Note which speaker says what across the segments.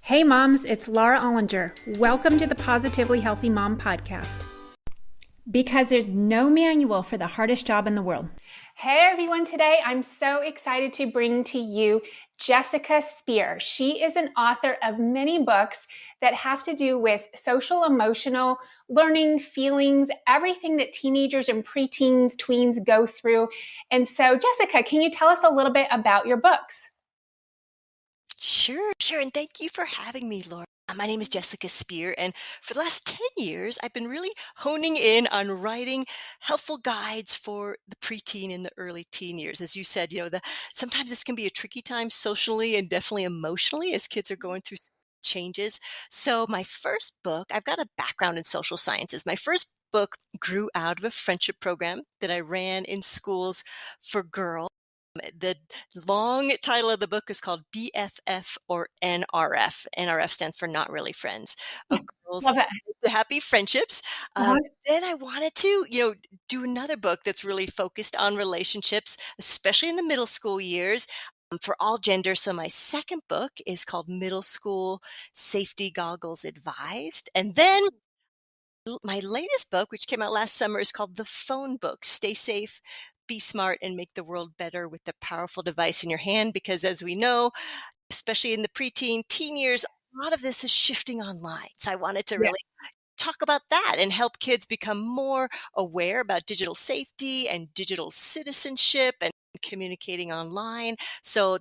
Speaker 1: Hey moms, it's Laura Ollinger. Welcome to the Positively Healthy Mom podcast. Because there's no manual for the hardest job in the world. Hey everyone, today I'm so excited to bring to you Jessica Spear. She is an author of many books that have to do with social, emotional, learning, feelings, everything that teenagers and preteens, tweens go through. And so, Jessica, can you tell us a little bit about your books?
Speaker 2: Sure. And thank you for having me, Laura. My name is Jessica Spear, and for the last 10 years, I've been really honing in on writing helpful guides for the preteen and the early teen years. As you said, sometimes this can be a tricky time socially and definitely emotionally as kids are going through changes. So, my first book, I've got a background in social sciences. My first book grew out of a friendship program that I ran in schools for girls. The long title of the book is called BFF or NRF. NRF stands for Not Really Friends. Girls
Speaker 1: Love it.
Speaker 2: the Happy Friendships.
Speaker 1: Uh-huh.
Speaker 2: Then I wanted to, do another book that's really focused on relationships, especially in the middle school years. For all genders. So my second book is called Middle School Safety Goggles Advised. And then my latest book, which came out last summer, is called The Phone Book. Stay safe, be smart, and make the world better with the powerful device in your hand. Because as we know, especially in the preteen, teen years, a lot of this is shifting online. So I wanted to
Speaker 1: Yeah.
Speaker 2: really talk about that and help kids become more aware about digital safety and digital citizenship and communicating online. So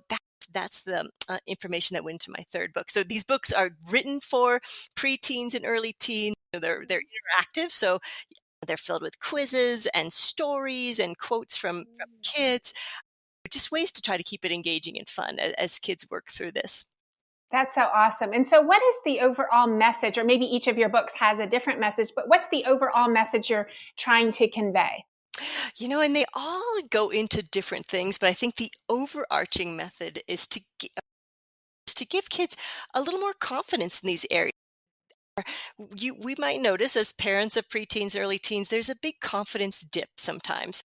Speaker 2: that's the information that went into my third book. So these books are written for preteens and early teens. They're interactive, so they're filled with quizzes and stories and quotes from kids, just ways to try to keep it engaging and fun as kids work through this.
Speaker 1: That's so awesome. And so, what is the overall message? Or maybe each of your books has a different message, but what's the overall message you're trying to convey?
Speaker 2: And they all go into different things, but I think the overarching method is to give kids a little more confidence in these areas. We might notice as parents of preteens, early teens, there's a big confidence dip sometimes.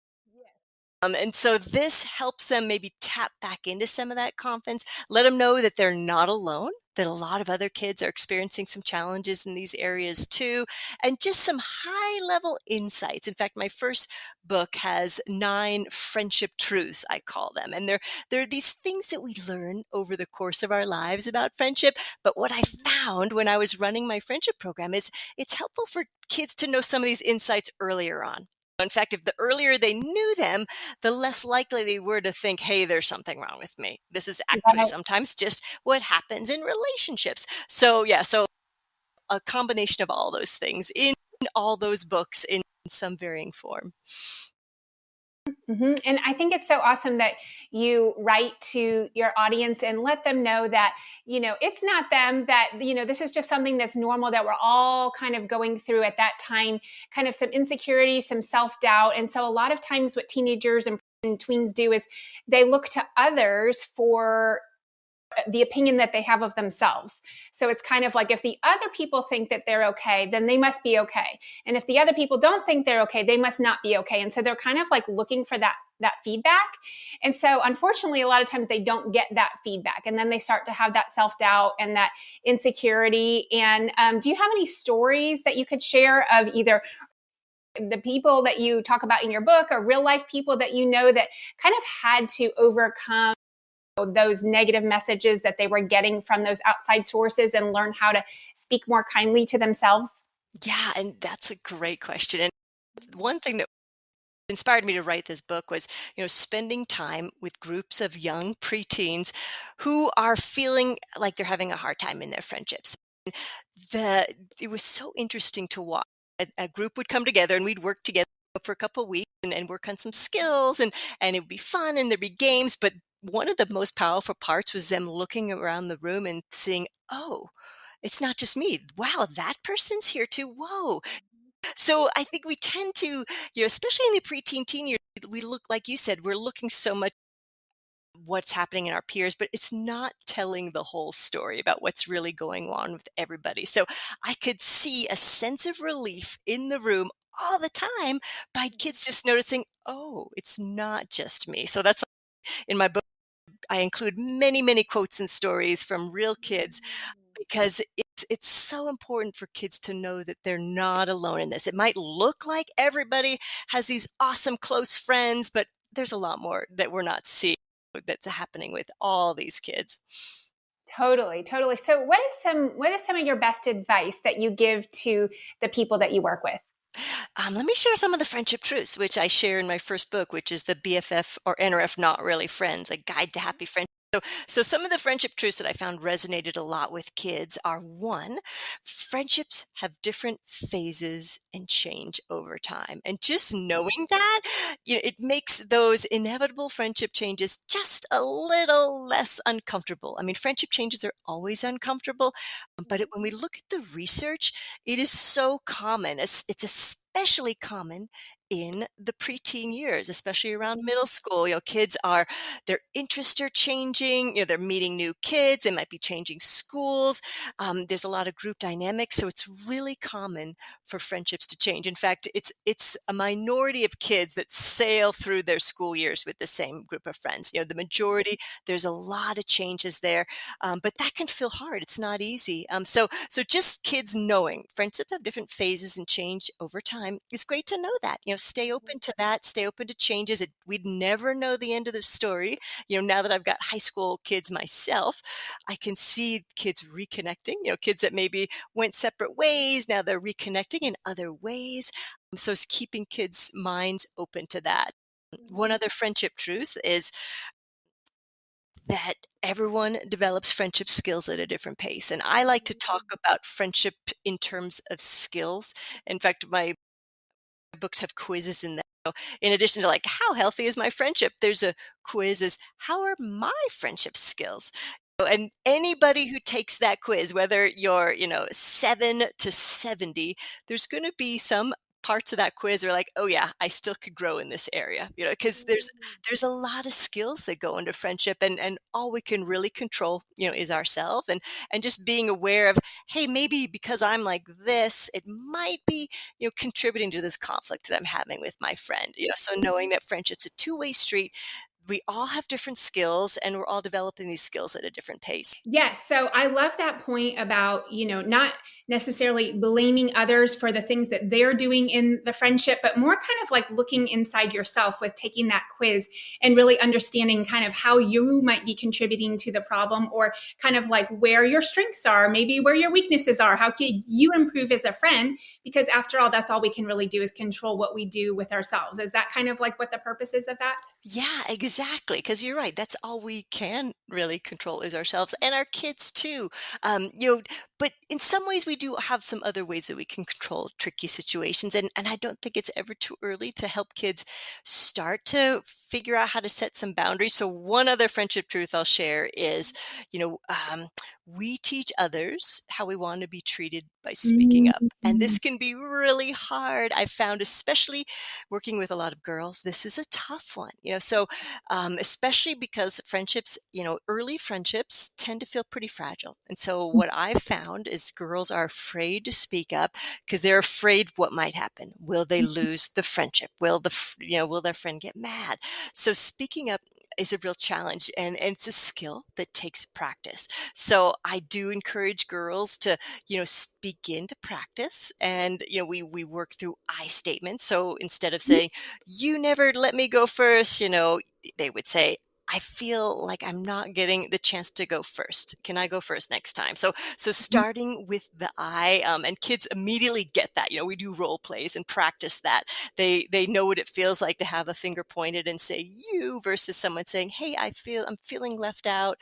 Speaker 2: And so this helps them maybe tap back into some of that confidence, let them know that they're not alone, that a lot of other kids are experiencing some challenges in these areas too, and just some high level insights. In fact, my first book has 9 friendship truths, I call them. And they're these things that we learn over the course of our lives about friendship. But what I found when I was running my friendship program is it's helpful for kids to know some of these insights earlier on. In fact, if the earlier they knew them, the less likely they were to think, hey, there's something wrong with me. This is actually
Speaker 1: Right.
Speaker 2: sometimes just what happens in relationships. So, yeah, so a combination of all those things in all those books in some varying form.
Speaker 1: And I think it's so awesome that you write to your audience and let them know that, it's not them, that, this is just something that's normal that we're all kind of going through at that time, kind of some insecurity, some self doubt. And so a lot of times what teenagers and tweens do is they look to others for the opinion that they have of themselves. So it's kind of like if the other people think that they're okay, then they must be okay. And if the other people don't think they're okay, they must not be okay. And so they're kind of like looking for that feedback. And so unfortunately, a lot of times they don't get that feedback. And then they start to have that self-doubt and that insecurity. And do you have any stories that you could share of either the people that you talk about in your book or real life people that that kind of had to overcome those negative messages that they were getting from those outside sources and learn how to speak more kindly to themselves?
Speaker 2: Yeah, and that's a great question. And one thing that inspired me to write this book was, spending time with groups of young preteens who are feeling like they're having a hard time in their friendships. The It was so interesting to watch. A group would come together and we'd work together for a couple of weeks and work on some skills and it would be fun and there'd be games. But one of the most powerful parts was them looking around the room and seeing, oh, it's not just me. Wow, that person's here too. Whoa. So I think we tend to, especially in the preteen teen years, we look, like you said, we're looking so much what's happening in our peers, but it's not telling the whole story about what's really going on with everybody. So I could see a sense of relief in the room all the time by kids just noticing, oh, it's not just me. So that's why in my book, I include many, many quotes and stories from real kids because it's so important for kids to know that they're not alone in this. It might look like everybody has these awesome close friends, but there's a lot more that we're not seeing that's happening with all these kids.
Speaker 1: Totally, totally. So what is some of your best advice that you give to the people that you work with?
Speaker 2: Let me share some of the friendship truths, which I share in my first book, which is the BFF or NRF Not Really Friends, a guide to happy friendship. So some of the friendship truths that I found resonated a lot with kids are one, friendships have different phases and change over time. And just knowing that, it makes those inevitable friendship changes just a little less uncomfortable. I mean, friendship changes are always uncomfortable, but when we look at the research, it is so common. It's especially common in the preteen years, especially around middle school. Kids their interests are changing. They're meeting new kids. They might be changing schools. There's a lot of group dynamics, so it's really common for friendships to change. In fact, it's a minority of kids that sail through their school years with the same group of friends. The majority, there's a lot of changes there, but that can feel hard. It's not easy. So just kids knowing friendships have different phases and change over time. It's great to know that. Stay open to that. Stay open to changes. We'd never know the end of the story. Now that I've got high school kids myself, I can see kids reconnecting. Kids that maybe went separate ways, now they're reconnecting in other ways. So it's keeping kids' minds open to that. One other friendship truth is that everyone develops friendship skills at a different pace. And I like to talk about friendship in terms of skills. In fact, my books have quizzes in them. So in addition to like, how healthy is my friendship? There's a quiz is, how are my friendship skills? And anybody who takes that quiz, whether you're, 7 to 70, there's going to be some parts of that quiz that are like, oh yeah, I still could grow in this area, because there's a lot of skills that go into friendship, and all we can really control, is ourselves, and just being aware of, hey, maybe because I'm like this, it might be, contributing to this conflict that I'm having with my friend, so knowing that friendship's a two-way street. We all have different skills, and we're all developing these skills at a different pace.
Speaker 1: Yes. So I love that point about, not necessarily blaming others for the things that they're doing in the friendship, but more kind of like looking inside yourself with taking that quiz and really understanding kind of how you might be contributing to the problem, or kind of like where your strengths are, maybe where your weaknesses are. How can you improve as a friend? Because after all, that's all we can really do is control what we do with ourselves. Is that kind of like what the purpose is of that?
Speaker 2: Yeah, exactly. Because you're right. That's all we can really control is ourselves and our kids too. But in some ways, we do have some other ways that we can control tricky situations. And I don't think it's ever too early to help kids start to figure out how to set some boundaries. So one other friendship truth I'll share is, you know, um, we teach others how we want to be treated by speaking up. And this
Speaker 1: Mm.
Speaker 2: can be really hard. I've found, especially working with a lot of girls, this is a tough one, so especially because friendships, early friendships tend to feel pretty fragile. And so what I've found is girls are afraid to speak up because they're afraid what might happen. Will they lose the friendship? Will their friend get mad? So speaking up is a real challenge, and it's a skill that takes practice. So I do encourage girls to, begin to practice, and, we work through I statements. So instead of saying, you never let me go first, they would say, I feel like I'm not getting the chance to go first. Can I go first next time? So starting with the I, and kids immediately get that. We do role plays and practice that. They know what it feels like to have a finger pointed and say you versus someone saying, hey, I'm feeling left out.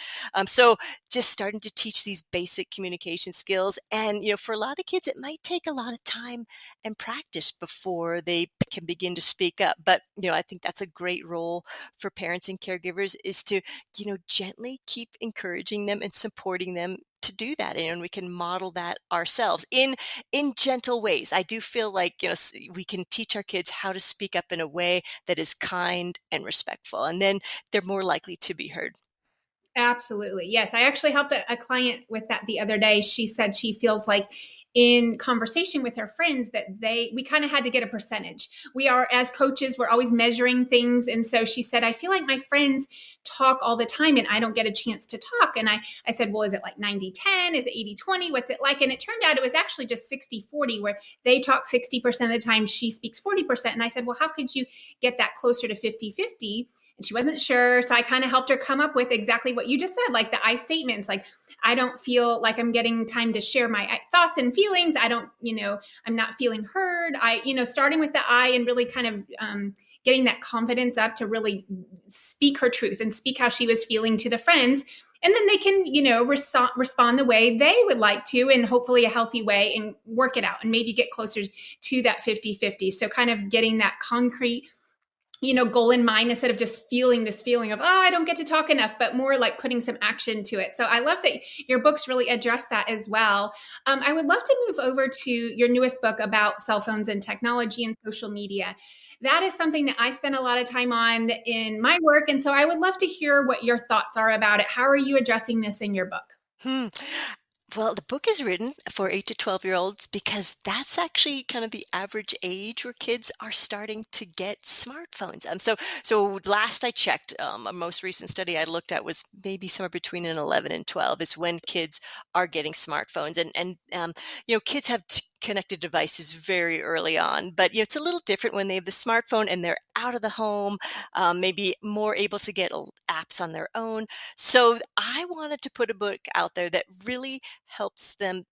Speaker 2: So just starting to teach these basic communication skills. And, for a lot of kids, it might take a lot of time and practice before they can begin to speak up. But, I think that's a great role for parents and caregivers, is to, gently keep encouraging them and supporting them to do that. And we can model that ourselves in gentle ways. I do feel like, we can teach our kids how to speak up in a way that is kind and respectful, and then they're more likely to be heard.
Speaker 1: Absolutely. Yes. I actually helped a client with that the other day. She said she feels like in conversation with her friends that we kind of had to get a percentage. We are, as coaches, we're always measuring things. And so she said, I feel like my friends talk all the time and I don't get a chance to talk. And I said, well, is it like 90-10? Is it 80-20? What's it like? And it turned out it was actually just 60-40, where they talk 60% of the time, she speaks 40%. And I said, well, how could you get that closer to 50-50? And she wasn't sure. So I kind of helped her come up with exactly what you just said, like the I statements, like, I don't feel like I'm getting time to share my thoughts and feelings. I don't, I'm not feeling heard. Starting with the I and really kind of getting that confidence up to really speak her truth and speak how she was feeling to the friends. And then they can, respond the way they would like to, and hopefully a healthy way, and work it out and maybe get closer to that 50-50. So kind of getting that concrete goal in mind, instead of just feeling this feeling of, oh, I don't get to talk enough, but more like putting some action to it. So I love that your books really address that as well. I would love to move over to your newest book about cell phones and technology and social media. That is something that I spend a lot of time on in my work. And so I would love to hear what your thoughts are about it. How are you addressing this in your book?
Speaker 2: Hmm. Well, the book is written for 8 to 12-year-olds because that's actually kind of the average age where kids are starting to get smartphones. So last I checked, a most recent study I looked at was maybe somewhere between an 11 and 12 is when kids are getting smartphones. And kids have connected devices very early on, but it's a little different when they have the smartphone and they're out of the home, maybe more able to get apps on their own. So I wanted to put a book out there that really helps them,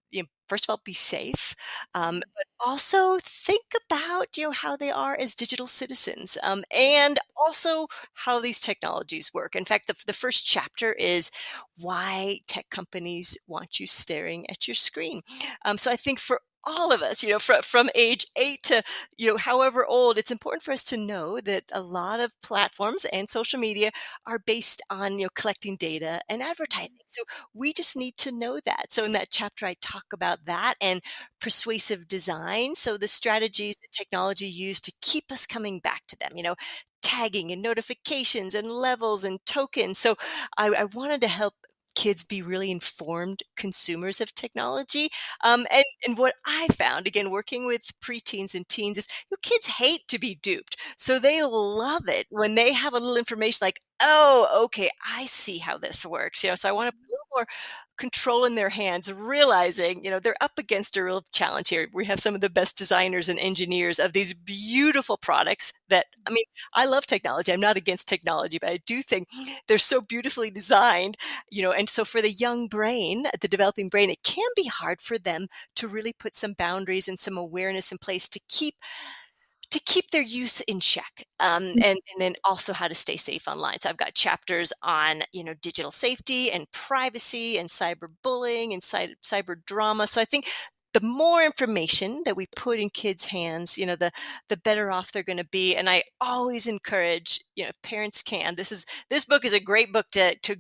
Speaker 2: first of all, be safe, but also think about, how they are as digital citizens, and also how these technologies work. In fact, the first chapter is why tech companies want you staring at your screen. So I think for all of us, from age 8 to, however old, it's important for us to know that a lot of platforms and social media are based on, collecting data and advertising. So we just need to know that. So in that chapter, I talk about that and persuasive design. So the strategies that technology use to keep us coming back to them, tagging and notifications and levels and tokens. So I wanted to help kids be really informed consumers of technology. And what I found, again, working with preteens and teens, is kids hate to be duped. So they love it when they have a little information like, oh, okay, I see how this works. So I want to put a little more control in their hands, realizing, they're up against a real challenge here. We have some of the best designers and engineers of these beautiful products that, I mean, I love technology. I'm not against technology, but I do think they're so beautifully designed, and so for the young brain, the developing brain, it can be hard for them to really put some boundaries and some awareness in place to keep their use in check, and then also how to stay safe online. So I've got chapters on digital safety and privacy and cyberbullying and cyber drama. So I think the more information that we put in kids' hands, the better off they're going to be. And I always encourage, if parents can, this book is a great book to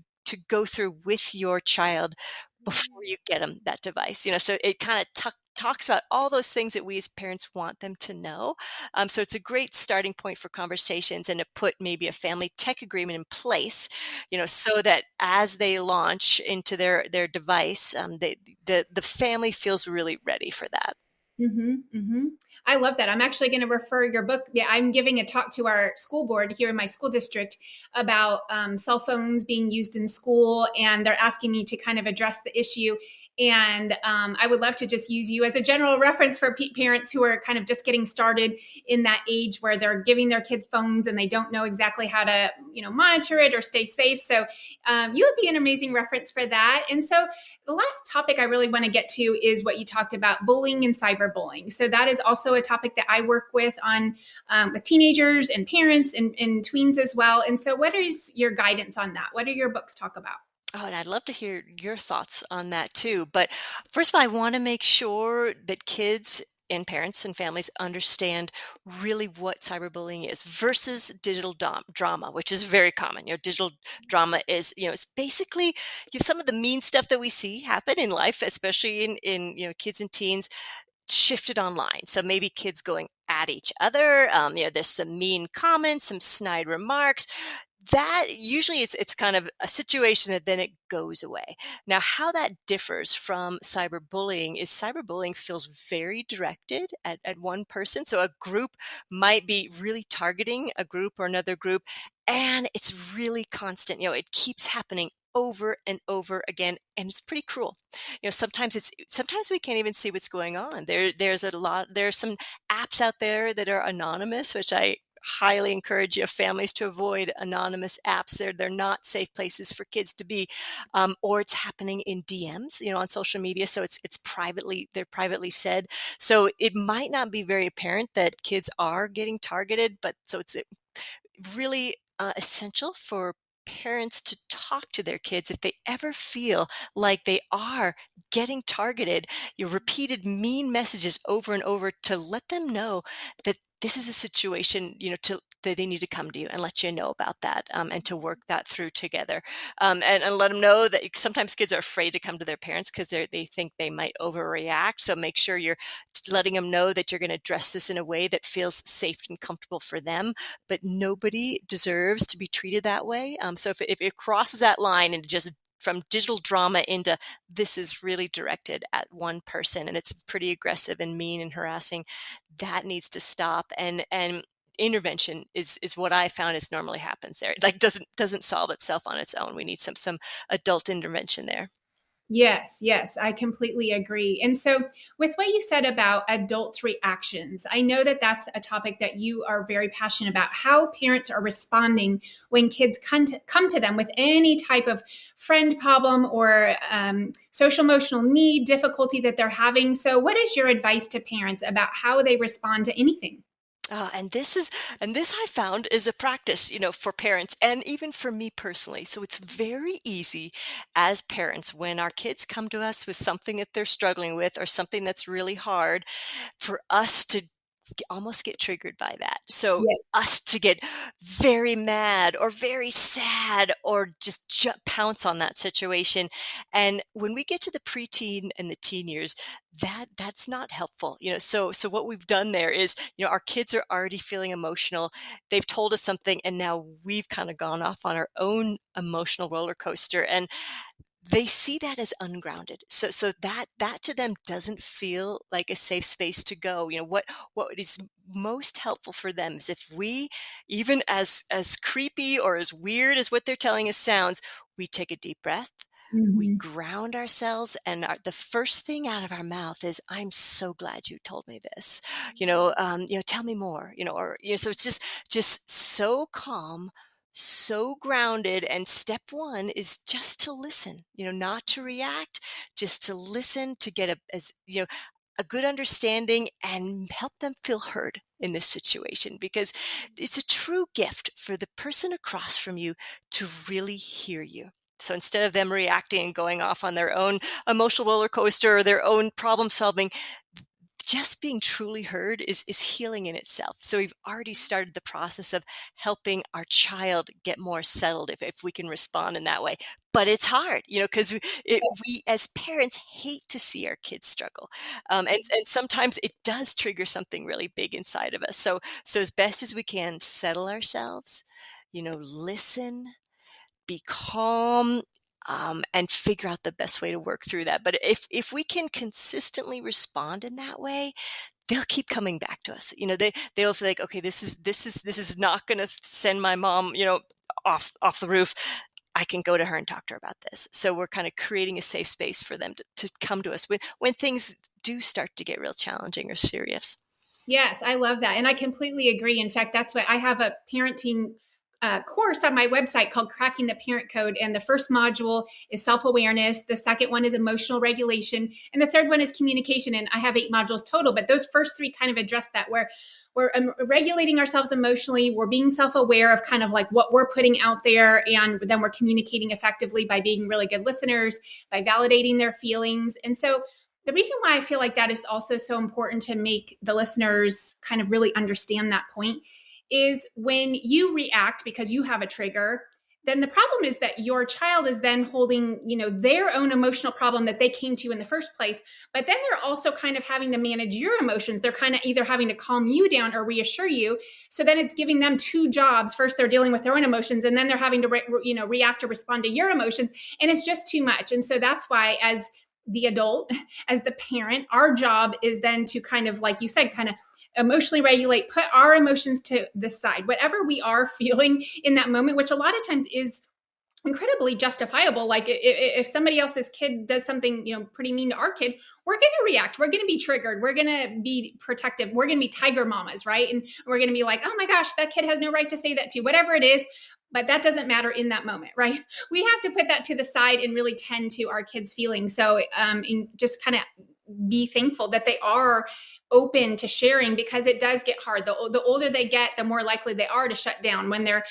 Speaker 2: go through with your child before you get them that device. So it kind of talks about all those things that we as parents want them to know. So it's a great starting point for conversations, and to put maybe a family tech agreement in place, so that as they launch into their device, the family feels really ready for that.
Speaker 1: Mm-hmm, mm-hmm. I love that. I'm actually going to refer your book. Yeah, I'm giving a talk to our school board here in my school district about cell phones being used in school, and they're asking me to kind of address the issue. And I would love to just use you as a general reference for parents who are kind of just getting started in that age where they're giving their kids phones and they don't know exactly how to, monitor it or stay safe. So you would be an amazing reference for that. And so the last topic I really want to get to is what you talked about, bullying and cyberbullying. So that is also a topic that I work with with teenagers and parents and tweens as well. And so what is your guidance on that? What do your books talk about?
Speaker 2: Oh, and I'd love to hear your thoughts on that too. But first of all, I want to make sure that kids and parents and families understand really what cyberbullying is versus digital drama, which is very common. Digital drama is, it's basically some of the mean stuff that we see happen in life, especially in kids and teens, shifted online. So maybe kids going at each other. There's some mean comments, some snide remarks. that usually it's kind of a situation that then it goes away. Now, how that differs from cyberbullying is cyberbullying feels very directed at one person. So a group might be really targeting a group or another group, and it's really constant. It keeps happening over and over again, and it's pretty cruel. Sometimes we can't even see what's going on. There's some apps out there that are anonymous, which I highly encourage families to avoid anonymous apps. They're not safe places for kids to be, or it's happening in DMs, on social media. So they're privately said. So it might not be very apparent that kids are getting targeted, but so it's really essential for parents to talk to their kids if they ever feel like they are getting targeted, your repeated mean messages over and over, to let them know that this is a situation, that they need to come to you and let you know about that, and to work that through together, and let them know that sometimes kids are afraid to come to their parents because they think they might overreact. So make sure you're letting them know that you're going to address this in a way that feels safe and comfortable for them, but nobody deserves to be treated that way. So if it crosses that line and just from digital drama into this is really directed at one person and it's pretty aggressive and mean and harassing, that needs to stop. And intervention is what I found is normally happens there. Like doesn't solve itself on its own. We need some adult intervention there.
Speaker 1: Yes, yes, I completely agree. And so, with what you said about adults' reactions, I know that that's a topic that you are very passionate about, how parents are responding when kids come to them with any type of friend problem or social emotional need, difficulty that they're having. So, what is your advice to parents about how they respond to anything?
Speaker 2: And this I found is a practice, for parents and even for me personally. So it's very easy as parents when our kids come to us with something that they're struggling with or something that's really hard for us to almost get triggered by that. So
Speaker 1: Yes.
Speaker 2: us to get very mad or very sad or just pounce on that situation. And when we get to the preteen and the teen years, that's not helpful. So what we've done there is, our kids are already feeling emotional. They've told us something and now we've kind of gone off on our own emotional roller coaster. And they see that as ungrounded. So that to them doesn't feel like a safe space to go. What is most helpful for them is if we, even as creepy or as weird as what they're telling us sounds, we take a deep breath, we
Speaker 1: Mhm.
Speaker 2: ground ourselves, and the first thing out of our mouth is, "I'm so glad you told me this." Tell me more. So it's just so calm, so grounded. And step one is just to listen. Not to react, just to listen, to get a good understanding and help them feel heard in this situation, because it's a true gift for the person across from you to really hear you. So instead of them reacting and going off on their own emotional roller coaster or their own problem solving, just being truly heard is healing in itself. So we've already started the process of helping our child get more settled if we can respond in that way. But it's hard, because we as parents hate to see our kids struggle. And sometimes it does trigger something really big inside of us. So as best as we can, settle ourselves, listen, be calm, and figure out the best way to work through that. But if we can consistently respond in that way, they'll keep coming back to us. They'll feel like, okay, this is not going to send my mom, off the roof. I can go to her and talk to her about this. So we're kind of creating a safe space for them to come to us when things do start to get real challenging or serious.
Speaker 1: Yes, I love that. And I completely agree. In fact, that's why I have a parenting course on my website called Cracking the Parent Code. And the first module is self awareness. The second one is emotional regulation. And the third one is communication. And I have 8 modules total, but those first 3 kind of address that, where we're regulating ourselves emotionally. We're being self aware of kind of like what we're putting out there. And then we're communicating effectively by being really good listeners, by validating their feelings. And so, the reason why I feel like that is also so important to make the listeners kind of really understand that point is when you react because you have a trigger, then the problem is that your child is then holding, their own emotional problem that they came to in the first place. But then they're also kind of having to manage your emotions. They're kind of either having to calm you down or reassure you. So then it's giving them two jobs. First, they're dealing with their own emotions, and then they're having to, react or respond to your emotions. And it's just too much. And so that's why, as the adult, as the parent, our job is then to kind of, like you said, kind of emotionally regulate, put our emotions to the side, whatever we are feeling in that moment, which a lot of times is incredibly justifiable. Like if somebody else's kid does something, pretty mean to our kid, we're going to react. We're going to be triggered. We're going to be protective. We're going to be tiger mamas, right? And we're going to be like, oh my gosh, that kid has no right to say that to you, whatever it is. But that doesn't matter in that moment, right? We have to put that to the side and really tend to our kids' feelings. So just kind of be thankful that they are open to sharing, because it does get hard. The older they get, the more likely they are to shut down when they're,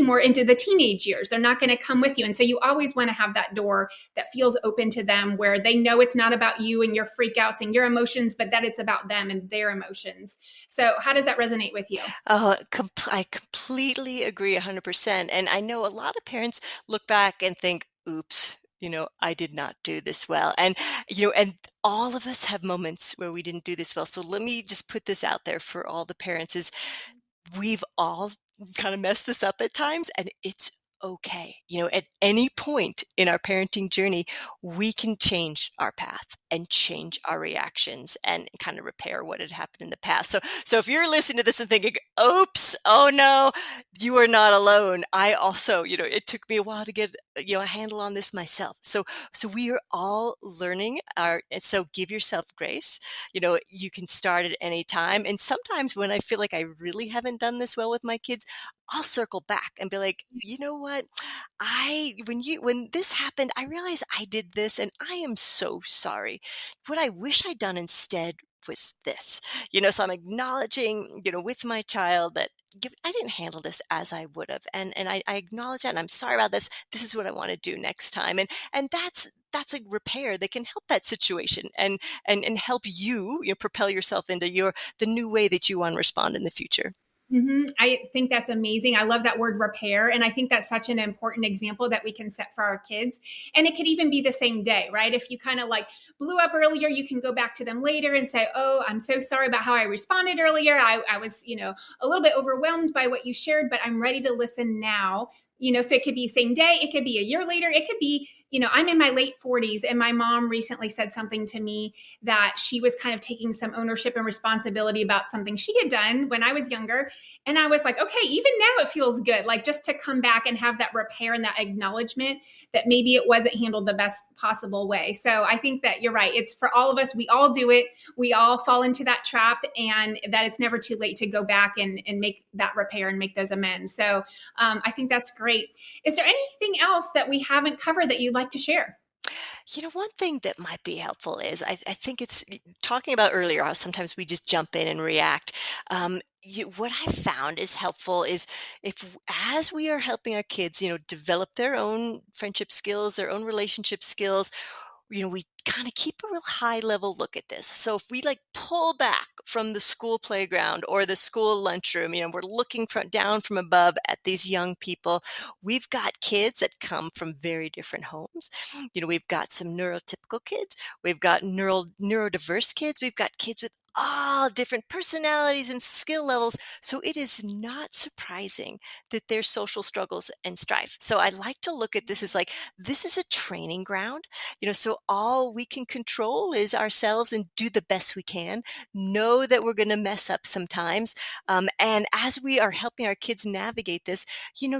Speaker 1: more into the teenage years. They're not going to come with you. And so you always want to have that door that feels open to them, where they know it's not about you and your freakouts and your emotions, but that it's about them and their emotions. So how does that resonate with you?
Speaker 2: Oh, I completely agree 100%. And I know a lot of parents look back and think, oops, I did not do this well. And all of us have moments where we didn't do this well. So let me just put this out there for all the parents is we've all kind of messed this up at times, and it's okay. At any point in our parenting journey, we can change our path and change our reactions and kind of repair what had happened in the past. So if you're listening to this and thinking, oops, oh no, you are not alone. I also, it took me a while to get, a handle on this myself. So we are all learning so give yourself grace. You can start at any time. And sometimes when I feel like I really haven't done this well with my kids, I'll circle back and be like, you know what? When this happened, I realized I did this and I am so sorry. What I wish I'd done instead was this, so I'm acknowledging, with my child that I didn't handle this as I would have. And I acknowledge that and I'm sorry about this. This is what I want to do next time. And that's a repair that can help that situation and help you, propel yourself into the new way that you want to respond in the future.
Speaker 1: I think that's amazing. I love that word repair. And I think that's such an important example that we can set for our kids. And it could even be the same day, right? If you kind of like blew up earlier, you can go back to them later and say, oh, I'm so sorry about how I responded earlier. I was, a little bit overwhelmed by what you shared, but I'm ready to listen now. So it could be same day, it could be a year later, it could be, I'm in my late 40s, and my mom recently said something to me that she was kind of taking some ownership and responsibility about something she had done when I was younger. And I was like, okay, even now it feels good, like just to come back and have that repair and that acknowledgement that maybe it wasn't handled the best possible way. So I think that you're right. It's for all of us. We all do it. We all fall into that trap, and that it's never too late to go back and make that repair and make those amends. So I think that's great. Is there anything else that we haven't covered that you'd like to share?
Speaker 2: One thing that might be helpful is I think it's talking about earlier how sometimes we just jump in and react. What I found is helpful is if as we are helping our kids, develop their own friendship skills, their own relationship skills, we kind of keep a real high level look at this. So if we like pull back from the school playground or the school lunchroom, we're looking down from above at these young people. We've got kids that come from very different homes. We've got some neurotypical kids. We've got neurodiverse kids. We've got kids with all different personalities and skill levels. So it is not surprising that there's social struggles and strife. So I like to look at this as like, this is a training ground, so all we can control is ourselves and do the best we can. Know that we're going to mess up sometimes. And as we are helping our kids navigate this,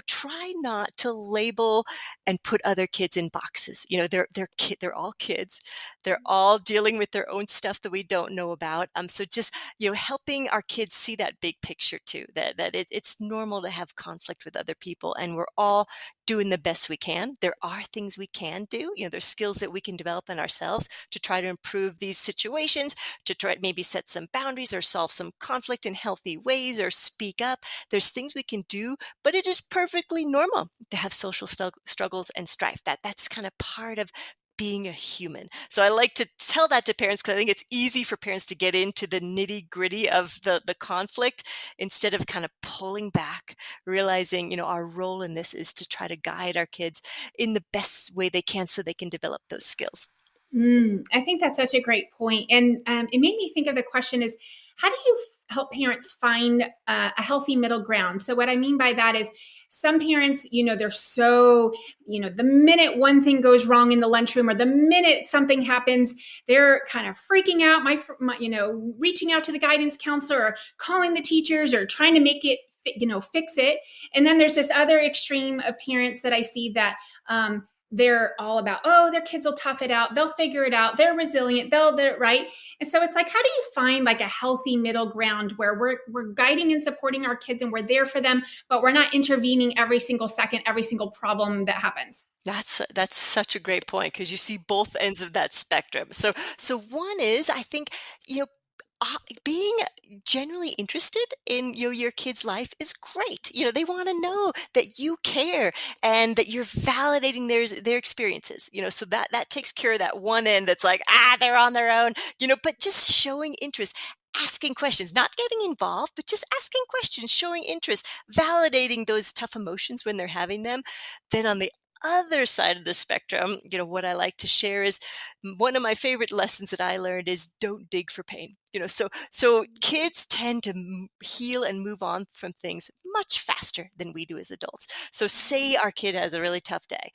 Speaker 2: try not to label and put other kids in boxes. They're all kids. They're all dealing with their own stuff that we don't know about. So just, helping our kids see that big picture too, that it's normal to have conflict with other people, and we're all doing the best we can. There are things we can do. There's skills that we can develop in ourselves to try to improve these situations, to try to maybe set some boundaries or solve some conflict in healthy ways or speak up. There's things we can do, but it is perfectly normal to have social struggles and strife. That's kind of part of being a human. So I like to tell that to parents because I think it's easy for parents to get into the nitty-gritty of the conflict instead of kind of pulling back, realizing, our role in this is to try to guide our kids in the best way they can so they can develop those skills.
Speaker 1: I think that's such a great point. And it made me think of the question is, how do you help parents find a healthy middle ground? So what I mean by that is some parents, they're so, the minute one thing goes wrong in the lunchroom or the minute something happens, they're kind of freaking out, reaching out to the guidance counselor or calling the teachers or trying to make it, fix it. And then there's this other extreme of parents that I see that, they're all about, their kids will tough it out. They'll figure it out. They're resilient. They're right. And so it's like, how do you find like a healthy middle ground where we're guiding and supporting our kids and we're there for them, but we're not intervening every single second, every single problem that happens?
Speaker 2: That's such a great point because you see both ends of that spectrum. So one is, I think, being genuinely interested in your kid's life is great. They want to know that you care and that you're validating their experiences. So that takes care of that one end that's like, they're on their own. But just showing interest. Asking questions, not getting involved, but just asking questions, showing interest, validating those tough emotions when they're having them. Then on the other side of the spectrum, what I like to share is one of my favorite lessons that I learned is don't dig for pain. So kids tend to heal and move on from things much faster than we do as adults. So say our kid has a really tough day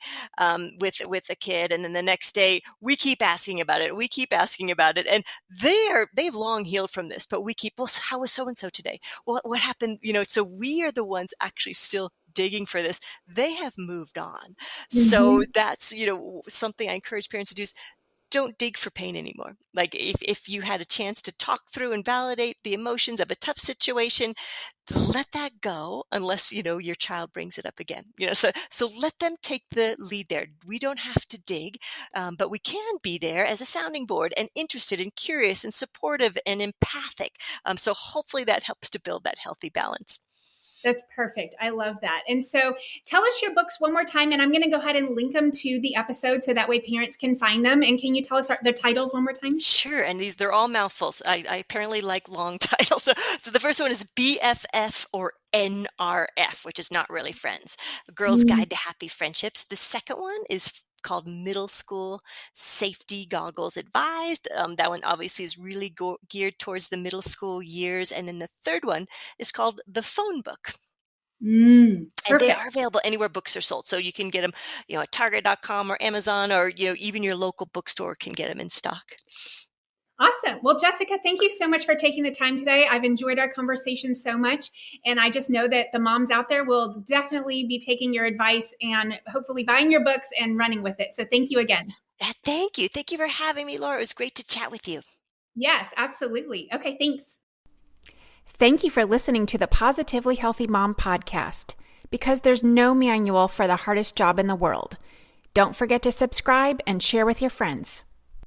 Speaker 2: with a kid, and then the next day we keep asking about it. We keep asking about it, and they've long healed from this. But we keep, well, how was so and so today? Well, what happened? So we are the ones actually still digging for this. They have moved on. So that's, something I encourage parents to do is don't dig for pain anymore. Like if you had a chance to talk through and validate the emotions of a tough situation, let that go unless, your child brings it up again. So let them take the lead there. We don't have to dig, but we can be there as a sounding board and interested and curious and supportive and empathic. So hopefully that helps to build that healthy balance.
Speaker 1: That's perfect. I love that. And so tell us your books one more time, and I'm going to go ahead and link them to the episode so that way parents can find them. And can you tell us their titles one more time?
Speaker 2: Sure. And they're all mouthfuls. I apparently like long titles. So the first one is BFF or NRF, which is not really friends. A Girl's Guide to Happy Friendships. The second one is called Middle School Safety Goggles Advised. That one obviously is really geared towards the middle school years. And then the third one is called The Phone Book. And they are available anywhere books are sold. So you can get them, at Target.com or Amazon, or, even your local bookstore can get them in stock.
Speaker 1: Awesome. Well, Jessica, thank you so much for taking the time today. I've enjoyed our conversation so much. And I just know that the moms out there will definitely be taking your advice and hopefully buying your books and running with it. So thank you again.
Speaker 2: Thank you. Thank you for having me, Laura. It was great to chat with you.
Speaker 1: Yes, absolutely. Okay, thanks. Thank you for listening to the Positively Healthy Mom podcast, because there's no manual for the hardest job in the world. Don't forget to subscribe and share with your friends.